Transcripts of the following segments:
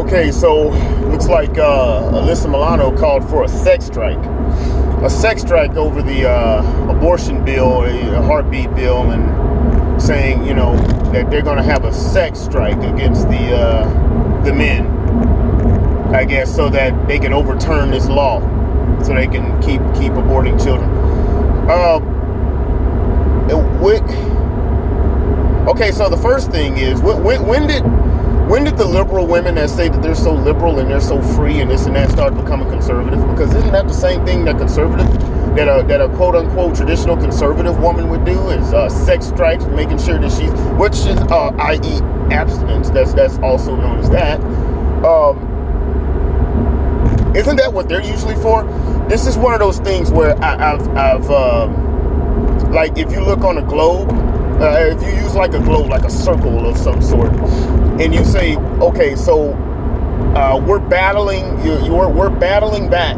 Okay, so looks like Alyssa Milano called for a sex strike. A sex strike over the abortion bill, a heartbeat bill, and saying, you know, that they're going to have a sex strike against the men, I guess, so that they can overturn this law, so they can keep aborting children. Okay, so the first thing is, when did the liberal women that say that they're so liberal and they're so free and this and that start becoming conservative? Because isn't that the same thing that that a quote unquote traditional conservative woman would do, is sex strikes, making sure that she's, which is i.e. abstinence. That's also known as that. Isn't that what they're usually for? This is one of those things where I've like, if you look on a globe, if you use like a globe, like a circle of some sort, and you say, okay, so we're battling, we're battling back,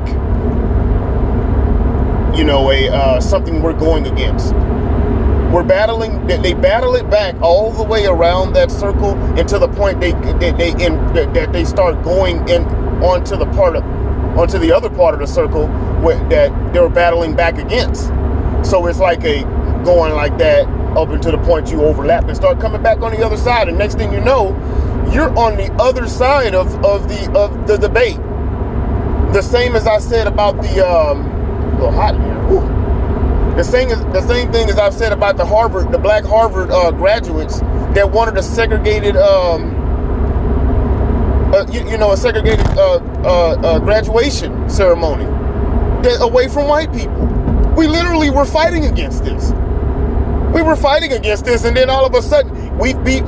you know, something we're going against. We're battling. They battle it back all the way around that circle until the point that they start going in onto the other part of the circle that they were battling back against. So it's like a going like that up until the point you overlap and start coming back on the other side, and next thing you know, you're on the other side of the debate. The same as I said about the a little hot in here. Whew. The same thing as I've said about the black Harvard graduates that wanted a segregated a segregated graduation ceremony away from white people. We literally were fighting against this. We were fighting against this, and then all of a sudden we beat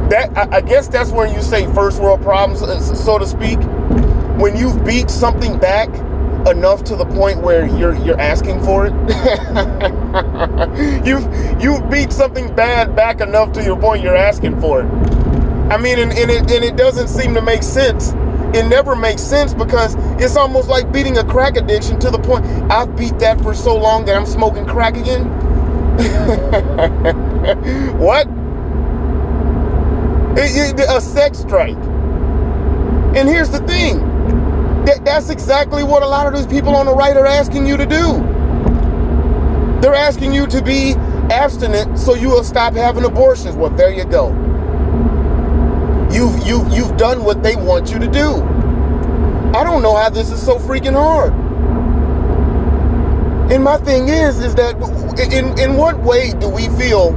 that. I guess that's when you say first world problems, so to speak. When you've beat something back enough to the point where you're asking for it. you've beat something bad back enough to your point you're asking for it. I mean, and it doesn't seem to make sense. It never makes sense, because it's almost like beating a crack addiction to the point I've beat that for so long that I'm smoking crack again. What? A sex strike. And here's the thing. That's exactly what a lot of those people on the right are asking you to do. They're asking you to be abstinent so you will stop having abortions. Well, there you go. You've done what they want you to do. I don't know how this is so freaking hard. And my thing is that in what way do we feel?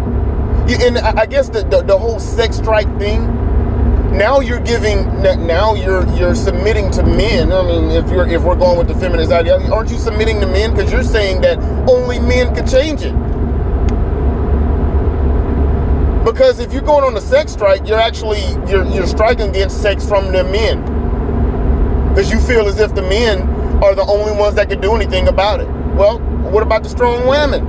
And I guess the whole sex strike thing. Now you're submitting to men. I mean, if we're going with the feminist ideology, aren't you submitting to men? Because you're saying that only men could change it. Because if you're going on a sex strike, you're striking against sex from the men. Because you feel as if the men are the only ones that can do anything about it. Well, what about the strong women?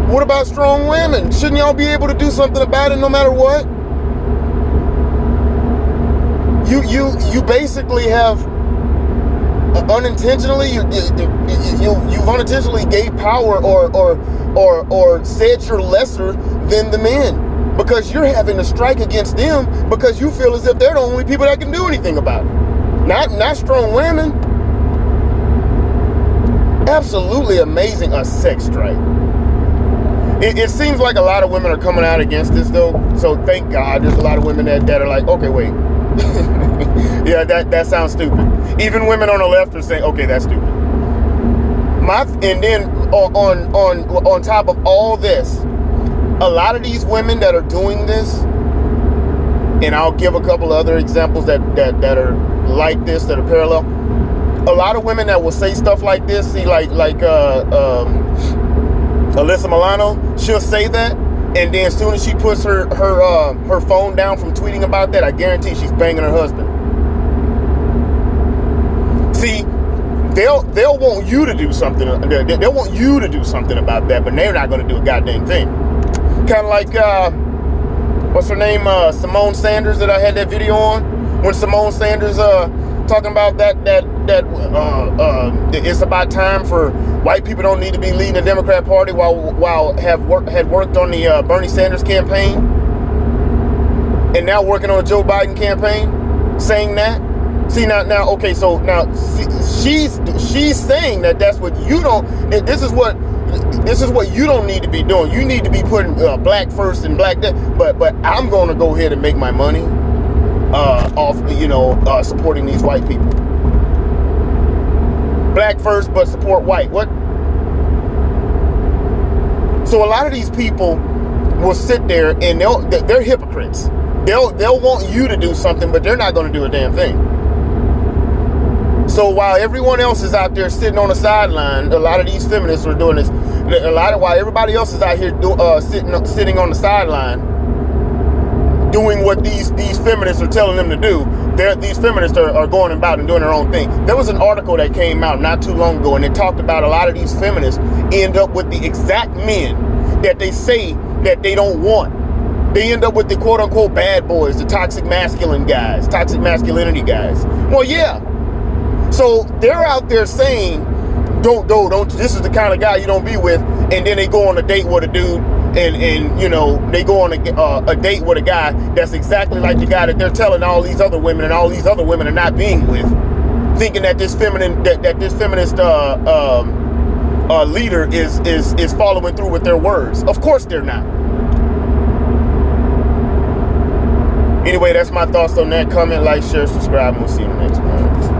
What about strong women? Shouldn't y'all be able to do something about it no matter what? You basically have unintentionally you've unintentionally gave power or said you're lesser than the men, because you're having to strike against them because you feel as if they're the only people that can do anything about it. Not strong women. Absolutely amazing, a sex strike. It seems like a lot of women are coming out against this, though. So thank God there's a lot of women that are like, okay, wait. Yeah, that sounds stupid. Even women on the left are saying, okay, that's stupid. And then on top of all this, a lot of these women that are doing this, and I'll give a couple other examples that are like this, that are parallel. A lot of women that will say stuff like this, see, like Alyssa Milano, she'll say that, and then as soon as she puts her phone down from tweeting about that, I guarantee she's banging her husband. See, they'll want you to do something. They'll want you to do something about that, but they're not going to do a goddamn thing. Kind of like what's her name, Simone Sanders, that I had that video on, when Simone Sanders talking about that it's about time for white people don't need to be leading the Democrat Party while had worked on the Bernie Sanders campaign. and now working on a Joe Biden campaign, saying that. See now, okay, so now she's saying that that's what you don't. This is what you don't need to be doing. You need to be putting black first and black that. But I'm going to go ahead and make my money off, supporting these white people. Black first, but support white. What? So a lot of these people will sit there and they're hypocrites. They'll want you to do something, but they're not going to do a damn thing. So while everyone else is out there sitting on the sideline, a lot of these feminists are doing this. While everybody else is out here sitting on the sideline, doing what these feminists are telling them to do. These feminists are going about and doing their own thing. There was an article that came out not too long ago, and it talked about a lot of these feminists end up with the exact men that they say that they don't want. They end up with the quote-unquote bad boys, the toxic masculine guys, toxic masculinity guys. Well, yeah. So they're out there saying, don't, this is the kind of guy you don't be with, and then they go on a date with a dude, and they go on a date with a guy that's exactly like the guy that they're telling all these other women, and all these other women are not being with, thinking that this feminist leader is following through with their words. Of course they're not. Anyway, that's my thoughts on that. Comment, like, share, subscribe, and we'll see you in the next one.